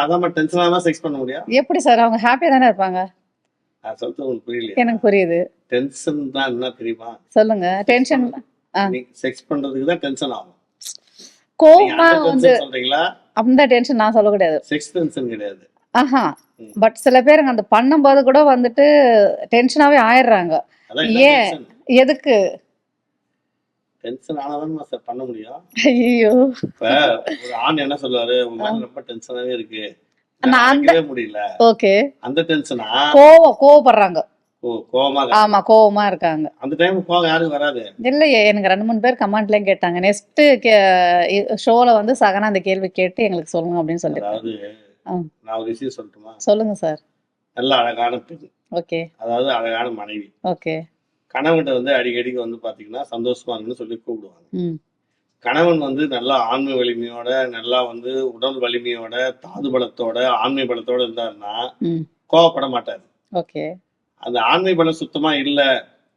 அதான் டென்ஷன் ஆகாம செக்ஸ் பண்ண முடியும். எப்படி சார் அவங்க ஹாப்பியா தானே இருப்பாங்க? நான் சொல்றது உங்களுக்கு புரியலையா? எனக்கு புரியுது. டென்ஷன் தான் என்ன தெரியுமா? சொல்லுங்க. டென்ஷன் நீங்க செக்ஸ் பண்றதுக்கு தான் டென்ஷன் ஆகும். கோவமா வந்து சொல்றீங்களா? அந்த டென்ஷன் நான் சொல்ல கிடையாது. செக்ஸ் டென்ஷன் கிடையாது. ஆஹா. பட் சில பேருங்க அந்த பண்ணும்போது கூட வந்துட்டு டென்ஷனாவே ஆயிடுறாங்க. ஏன் எதுக்கு? டென்ஷன் ஆனாதான் சார் பண்ண முடியும். ஐயோ. இப்ப ஒரு ஆண் என்ன சொல்லுவாரு, உங்க மேல ரொம்ப டென்ஷனாவே இருக்கு, முடியல. ஓகே. அந்த டென்ஷனா கோவப்படுறாங்க. கோவமா? ஆமா, கோவமா இருக்காங்க. அந்த டைம் கோவம் யாருக்கு வராது. இல்லையே, எனக்கு 2-3 பேர் கமெண்ட்லயும் கேட்டாங்க. நெக்ஸ்ட் ஷோல வந்து சகனா அந்த கேள்வி கேட்டு எங்களுக்கு சொல்லுங்க அப்படின்னு சொல்லிட்டு. அதாவது நான் ஒரு விஷயம் சொல்லட்டுமா? சொல்லுங்க சார். நல்ல அழகான பெண். ஓகே. அதாவது அழகான மனைவி. ஓகே. கணவன் வந்து அடிக்கடிக்கு வந்து பாத்தீங்கன்னா சந்தோஷமா இருக்குன்னு சொல்லி கூப்பிடுவாங்க. கணவன் வந்து நல்லா ஆண்மை வலிமையோட, நல்லா வந்து உடல் வலிமையோட, தாது பலத்தோட, ஆண்மை பலத்தோட இருந்தாருன்னா கோவப்பட மாட்டாரு. ஓகே. அந்த ஆண்மை பலம் சுத்தமா இல்ல,